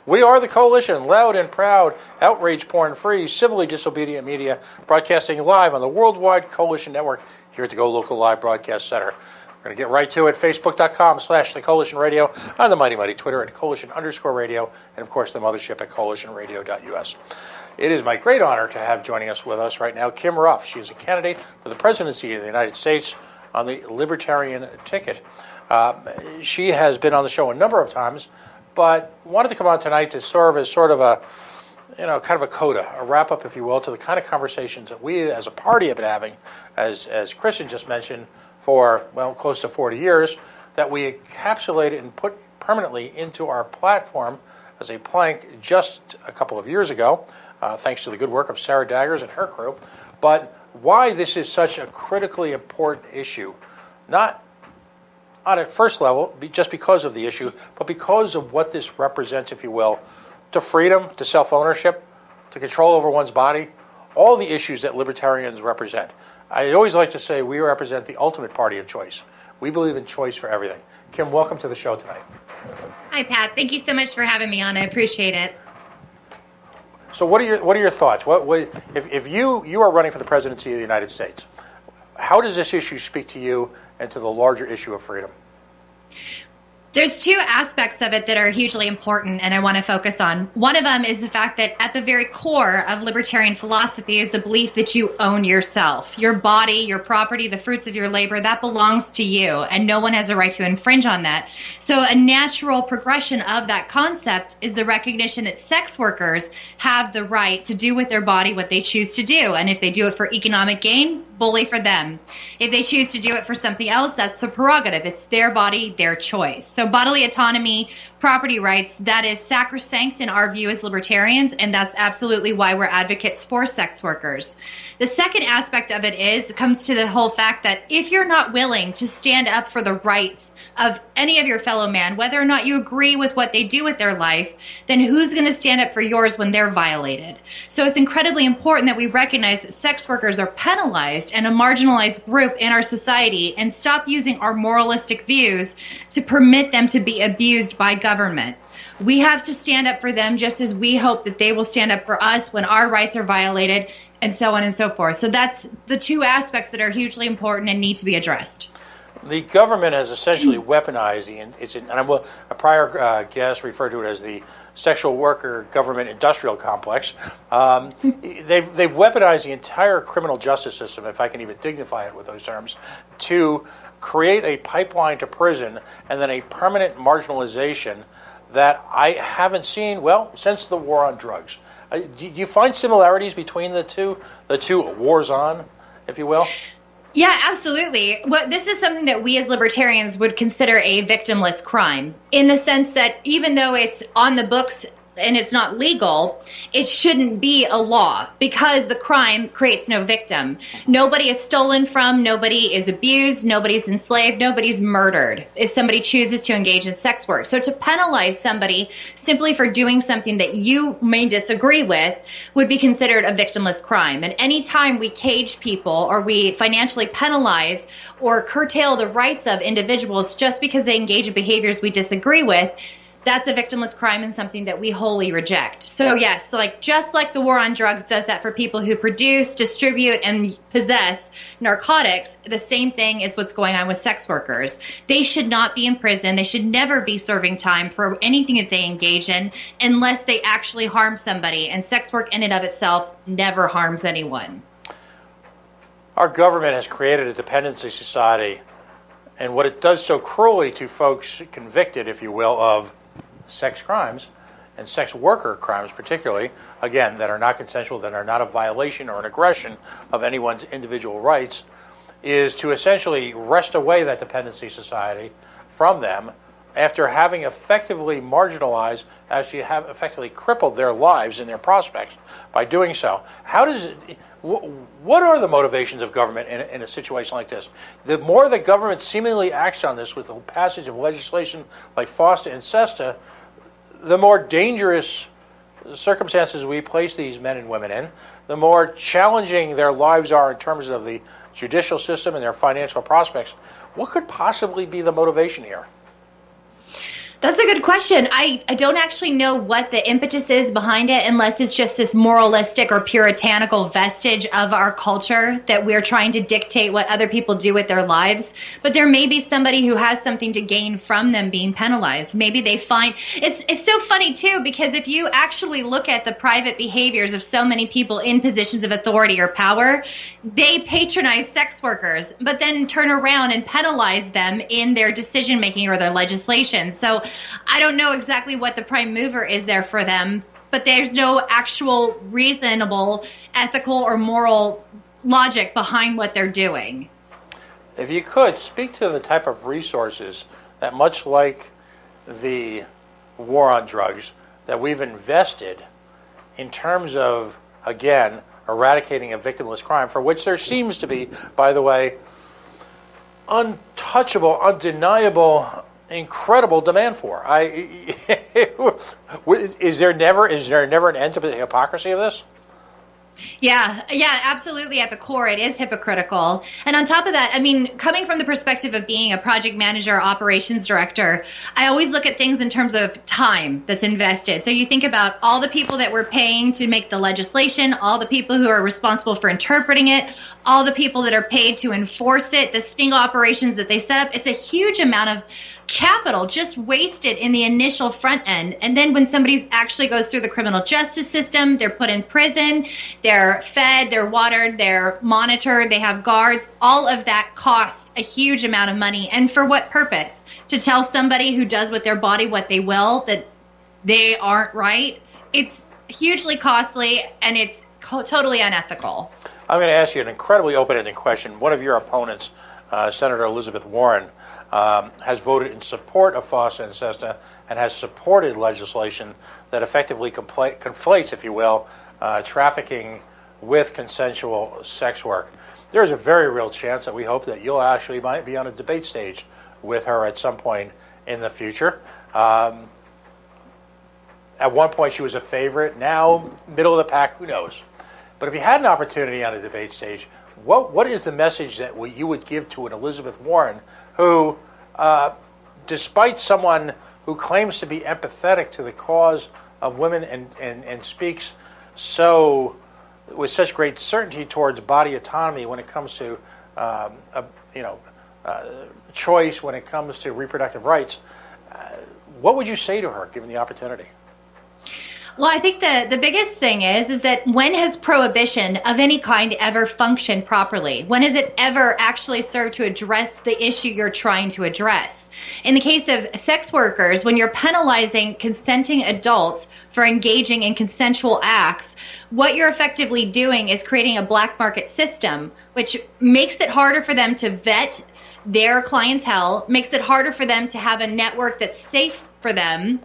We are the Coalition, loud and proud, outrage porn-free, civilly disobedient media, broadcasting live on the worldwide Coalition Network here at the Go Local Live Broadcast Center. We're going to get right to it. Facebook.com/The Coalition Radio, on the mighty Twitter at Coalition_radio, and of course the mothership at CoalitionRadio.us. It is my great honor to have joining us with us right now Kim Ruff. She is a candidate for the presidency of the United States on the Libertarian ticket. She has been on the show a number of times, but wanted to come on tonight to serve as sort of a, kind of a coda, a wrap-up, if you will, to the kind of conversations that we as a party have been having, as Kristen just mentioned, for, close to 40 years, that we encapsulated and put permanently into our platform as a plank just a couple of years ago, thanks to the good work of Sarah Daggers and her crew. But why this is such a critically important issue, not on a first level, just because of the issue, but because of what this represents, if you will, to freedom, to self-ownership, to control over one's body, all the issues that libertarians represent. I always like to say we represent the ultimate party of choice. We believe in choice for everything. Kim, welcome to the show tonight. Hi, Pat. Thank you so much for having me on. I appreciate it. So what are your thoughts? If you are running for the presidency of the United States, how does this issue speak to you and to the larger issue of freedom? There's two aspects of it that are hugely important and I want to focus on. One of them is the fact that at the very core of libertarian philosophy is the belief that you own yourself. Your body, your property, the fruits of your labor, that belongs to you, and no one has a right to infringe on that. So a natural progression of that concept is the recognition that sex workers have the right to do with their body what they choose to do. And if they do it for economic gain, bully for them. If they choose to do it for something else, that's a prerogative. It's their body, their choice. So bodily autonomy, property rights, that is sacrosanct in our view as libertarians, and that's absolutely why we're advocates for sex workers. The second aspect of it comes to the whole fact that if you're not willing to stand up for the rights of any of your fellow man, whether or not you agree with what they do with their life, then who's going to stand up for yours when they're violated? So it's incredibly important that we recognize that sex workers are penalized and a marginalized group in our society, and stop using our moralistic views to permit them to be abused by government. We have to stand up for them just as we hope that they will stand up for us when our rights are violated, and so on and so forth. So that's the two aspects that are hugely important and need to be addressed. The government has essentially weaponized a prior guest referred to it as the sexual worker government industrial complex. They've weaponized the entire criminal justice system, if I can even dignify it with those terms, to create a pipeline to prison and then a permanent marginalization that I haven't seen, since the war on drugs. Do you find similarities between the two wars on, if you will? Yeah, absolutely. This is something that we as libertarians would consider a victimless crime, in the sense that even though it's on the books and it's not legal, it shouldn't be a law, because the crime creates no victim. Nobody is stolen from, nobody is abused, nobody's enslaved, nobody's murdered if somebody chooses to engage in sex work. So to penalize somebody simply for doing something that you may disagree with would be considered a victimless crime. And anytime we cage people or we financially penalize or curtail the rights of individuals just because they engage in behaviors we disagree with, that's a victimless crime and something that we wholly reject. So yes, just like the war on drugs does that for people who produce, distribute, and possess narcotics, the same thing is what's going on with sex workers. They should not be in prison. They should never be serving time for anything that they engage in unless they actually harm somebody. And sex work in and of itself never harms anyone. Our government has created a dependency society, and what it does so cruelly to folks convicted, if you will, of sex crimes and sex worker crimes particularly, again, that are not consensual, that are not a violation or an aggression of anyone's individual rights, is to essentially wrest away that dependency society from them after having effectively marginalized, actually have effectively crippled their lives and their prospects by doing so. What are the motivations of government in a situation like this? The more the government seemingly acts on this with the passage of legislation like FOSTA and SESTA, the more dangerous circumstances we place these men and women in, the more challenging their lives are in terms of the judicial system and their financial prospects. What could possibly be the motivation here? That's a good question. I don't actually know what the impetus is behind it, unless it's just this moralistic or puritanical vestige of our culture that we're trying to dictate what other people do with their lives. But there may be somebody who has something to gain from them being penalized. Maybe they find it's so funny too, because if you actually look at the private behaviors of so many people in positions of authority or power, they patronize sex workers, but then turn around and penalize them in their decision making or their legislation. So I don't know exactly what the prime mover is there for them, but there's no actual reasonable, ethical, or moral logic behind what they're doing. If you could, speak to the type of resources that, much like the war on drugs, that we've invested in terms of, again, eradicating a victimless crime, for which there seems to be, by the way, untouchable, undeniable, incredible demand for. Is there never an end to the hypocrisy of this? Yeah, absolutely. At the core, it is hypocritical. And on top of that, I mean, coming from the perspective of being a project manager, operations director, I always look at things in terms of time that's invested. So you think about all the people that we're paying to make the legislation, all the people who are responsible for interpreting it, all the people that are paid to enforce it, the sting operations that they set up. It's a huge amount of capital just wasted in the initial front end. And then when somebody actually goes through the criminal justice system, they're put in prison, they're fed, they're watered, they're monitored, they have guards. All of that costs a huge amount of money. And for what purpose? To tell somebody who does with their body what they will that they aren't right? It's hugely costly, and it's totally unethical. I'm going to ask you an incredibly open-ended question. One of your opponents, Senator Elizabeth Warren, has voted in support of FOSTA and SESTA and has supported legislation that effectively conflates, if you will, trafficking with consensual sex work. There's a very real chance that we hope that you'll actually might be on a debate stage with her at some point in the future. At one point she was a favorite, now middle of the pack, who knows. But if you had an opportunity on a debate stage, what is the message that you would give to an Elizabeth Warren who, despite someone who claims to be empathetic to the cause of women and speaks so with such great certainty towards body autonomy when it comes to choice, when it comes to reproductive rights, what would you say to her given the opportunity? Well, I think the biggest thing is that when has prohibition of any kind ever functioned properly? When has it ever actually served to address the issue you're trying to address? In the case of sex workers, when you're penalizing consenting adults for engaging in consensual acts, what you're effectively doing is creating a black market system, which makes it harder for them to vet their clientele, makes it harder for them to have a network that's safe for them,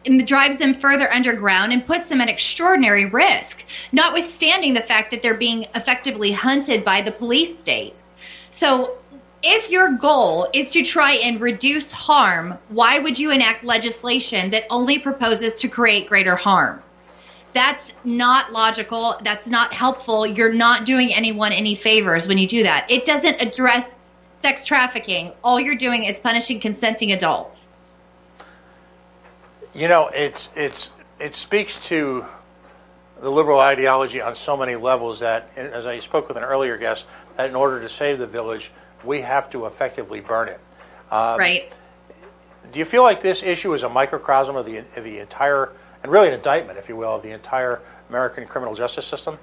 and drives them further underground and puts them at extraordinary risk, notwithstanding the fact that they're being effectively hunted by the police state. So if your goal is to try and reduce harm, why would you enact legislation that only proposes to create greater harm? That's not logical. That's not helpful. You're not doing anyone any favors when you do that. It doesn't address sex trafficking. All you're doing is punishing consenting adults. You know, it speaks to the liberal ideology on so many levels that, as I spoke with an earlier guest, that in order to save the village, we have to effectively burn it. Right. Do you feel like this issue is a microcosm of the entire, and really an indictment, if you will, of the entire American criminal justice system?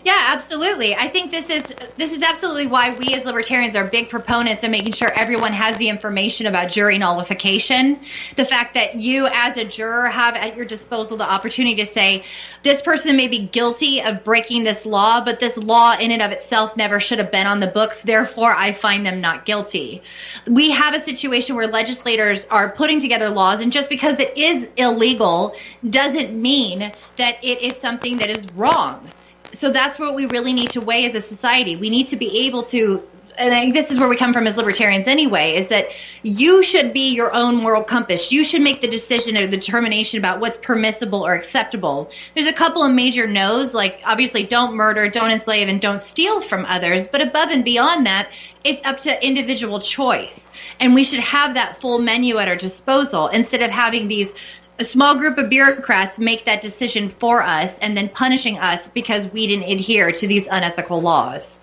Yeah, absolutely. I think this is absolutely why we as libertarians are big proponents of making sure everyone has the information about jury nullification. The fact that you as a juror have at your disposal the opportunity to say, this person may be guilty of breaking this law, but this law in and of itself never should have been on the books. Therefore, I find them not guilty. We have a situation where legislators are putting together laws, and just because it is illegal doesn't mean that it is something that is wrong. So that's what we really need to weigh as a society. We need to be able to and I think this is where we come from as libertarians anyway, is that you should be your own moral compass. You should make the decision or the determination about what's permissible or acceptable. There's a couple of major no's, like obviously don't murder, don't enslave, and don't steal from others. But above and beyond that, it's up to individual choice. And we should have that full menu at our disposal instead of having a small group of bureaucrats make that decision for us and then punishing us because we didn't adhere to these unethical laws.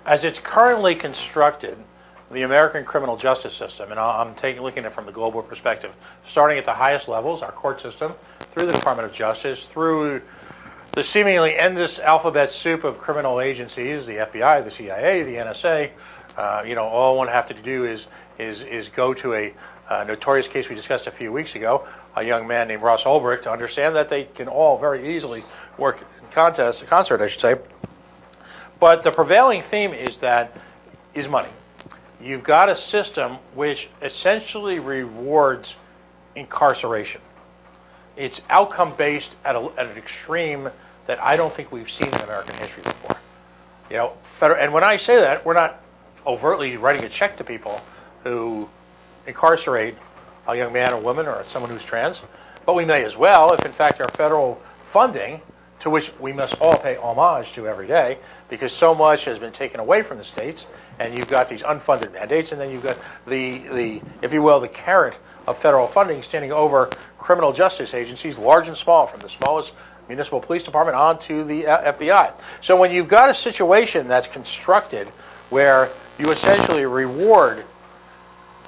As it's currently constructed, the American criminal justice system, and I'm looking at it from the global perspective, starting at the highest levels, our court system, through the Department of Justice, through the seemingly endless alphabet soup of criminal agencies, the FBI, the CIA, the NSA, all one have to do is go to a notorious case we discussed a few weeks ago, a young man named Ross Ulbricht, to understand that they can all very easily work in concert, I should say. But the prevailing theme is money. You've got a system which essentially rewards incarceration. It's outcome-based at an extreme that I don't think we've seen in American history before. And when I say that, we're not overtly writing a check to people who incarcerate a young man or woman or someone who's trans, but we may as well if, in fact, our federal funding, to which we must all pay homage to every day, because so much has been taken away from the states, and you've got these unfunded mandates, and then you've got the if you will, the carrot of federal funding standing over criminal justice agencies, large and small, from the smallest municipal police department on to the FBI. So when you've got a situation that's constructed where you essentially reward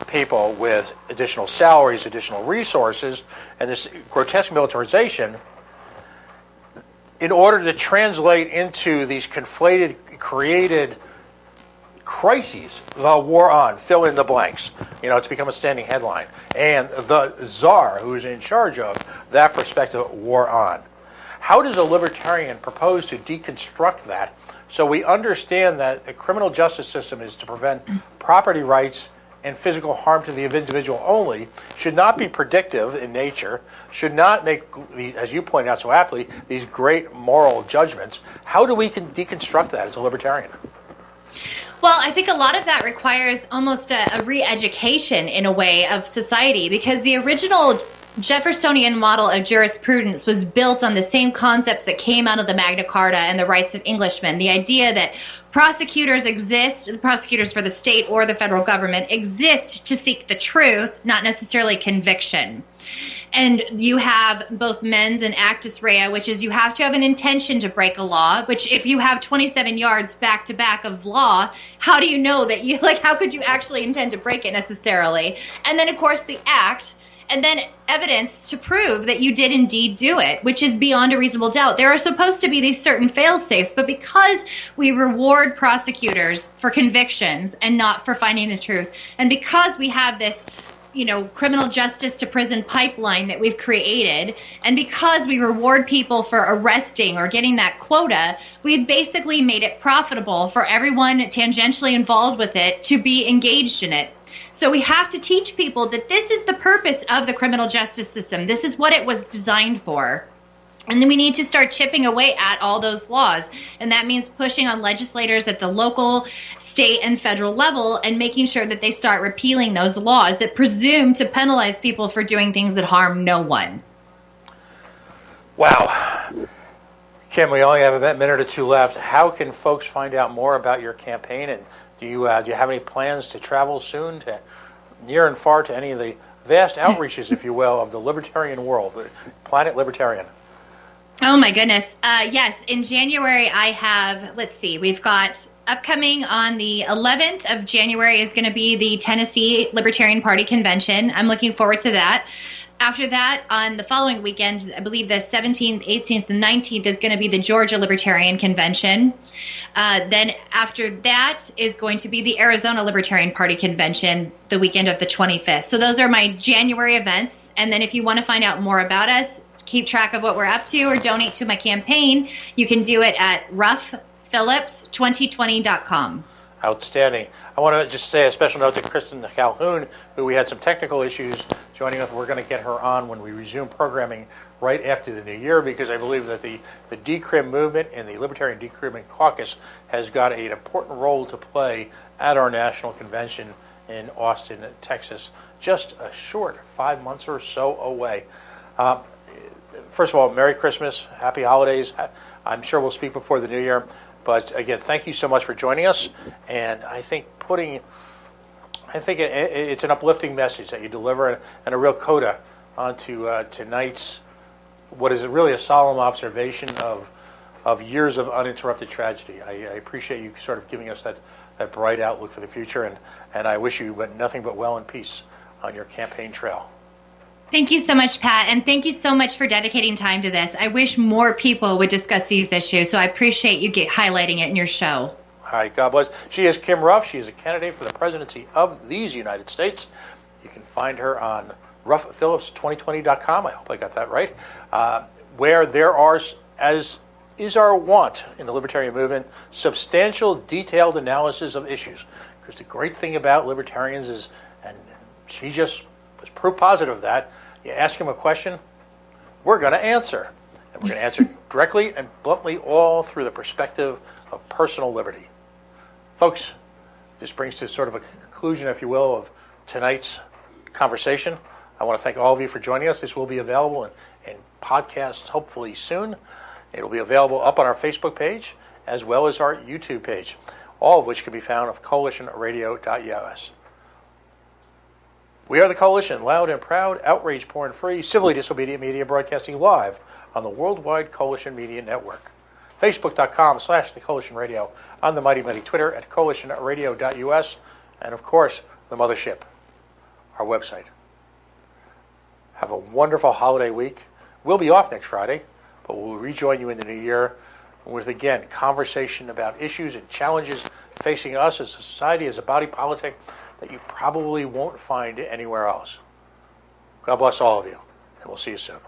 people with additional salaries, additional resources, and this grotesque militarization, in order to translate into these conflated, created crises, the war on, fill in the blanks. It's become a standing headline. And the czar, who's in charge of that perspective, war on. How does a libertarian propose to deconstruct that so we understand that a criminal justice system is to prevent property rights and physical harm to the individual only, should not be predictive in nature, should not make, as you pointed out so aptly, these great moral judgments? How do we deconstruct that as a libertarian? Well, I think a lot of that requires almost a re-education in a way of society, because the original Jeffersonian model of jurisprudence was built on the same concepts that came out of the Magna Carta and the rights of Englishmen. The idea that prosecutors exist, the prosecutors for the state or the federal government exist to seek the truth, not necessarily conviction. And you have both mens and actus rea, which is you have to have an intention to break a law, which if you have 27 yards back to back of law, how do you know that how could you actually intend to break it necessarily? And then, of course, the act, and then evidence to prove that you did indeed do it, which is beyond a reasonable doubt. There are supposed to be these certain fail-safes, but because we reward prosecutors for convictions and not for finding the truth, and because we have this criminal justice to prison pipeline that we've created, and because we reward people for arresting or getting that quota, we've basically made it profitable for everyone tangentially involved with it to be engaged in it. So we have to teach people that this is the purpose of the criminal justice system. This is what it was designed for. And then we need to start chipping away at all those laws. And that means pushing on legislators at the local, state, and federal level and making sure that they start repealing those laws that presume to penalize people for doing things that harm no one. Wow. Kim, we only have a minute or two left. How can folks find out more about your campaign? And do you have any plans to travel soon to near and far to any of the vast outreaches, if you will, of the libertarian world, the planet libertarian? Oh, my goodness. Yes. In January, I have, we've got upcoming on the 11th of January is going to be the Tennessee Libertarian Party Convention. I'm looking forward to that. After that, on the following weekend, I believe the 17th, 18th, and 19th is going to be the Georgia Libertarian Convention. Then after that is going to be the Arizona Libertarian Party Convention the weekend of the 25th. So those are my January events. And then if you want to find out more about us, keep track of what we're up to, or donate to my campaign, you can do it at ruffphillips2020.com. Outstanding. I want to just say a special note to Kristen Calhoun, who we had some technical issues joining us. We're going to get her on when we resume programming right after the new year, because I believe that the decrim movement and the Libertarian Decrimming Caucus has got an important role to play at our national convention in Austin, Texas, just a short 5 months or so away. First of all, Merry Christmas, Happy Holidays. I'm sure we'll speak before the new year. But again, thank you so much for joining us. And I think it's an uplifting message that you deliver, and a real coda onto tonight's, what is really a solemn observation of years of uninterrupted tragedy. I appreciate you sort of giving us that bright outlook for the future, and I wish you nothing but well and peace on your campaign trail. Thank you so much, Pat, and thank you so much for dedicating time to this. I wish more people would discuss these issues, so I appreciate you highlighting it in your show. All right, God bless. She is Kim Ruff. She is a candidate for the presidency of these United States. You can find her on ruffphillips2020.com. I hope I got that right. Where there are, as is our want in the libertarian movement, substantial, detailed analysis of issues. Because the great thing about libertarians is, and she just was proof positive of that, you ask them a question, we're going to answer. And we're going to answer directly and bluntly, all through the perspective of personal liberty. Folks, this brings to sort of a conclusion, if you will, of tonight's conversation. I want to thank all of you for joining us. This will be available in podcasts hopefully soon. It will be available up on our Facebook page as well as our YouTube page, all of which can be found at coalitionradio.us. We are the Coalition, loud and proud, outrage porn-free, civilly disobedient media broadcasting live on the Worldwide Coalition Media Network. Facebook.com/The Coalition Radio, on the mighty Twitter at coalitionradio.us, and of course, the mothership, our website. Have a wonderful holiday week. We'll be off next Friday, but we'll rejoin you in the new year with, again, conversation about issues and challenges facing us as a society, as a body politic, that you probably won't find anywhere else. God bless all of you, and we'll see you soon.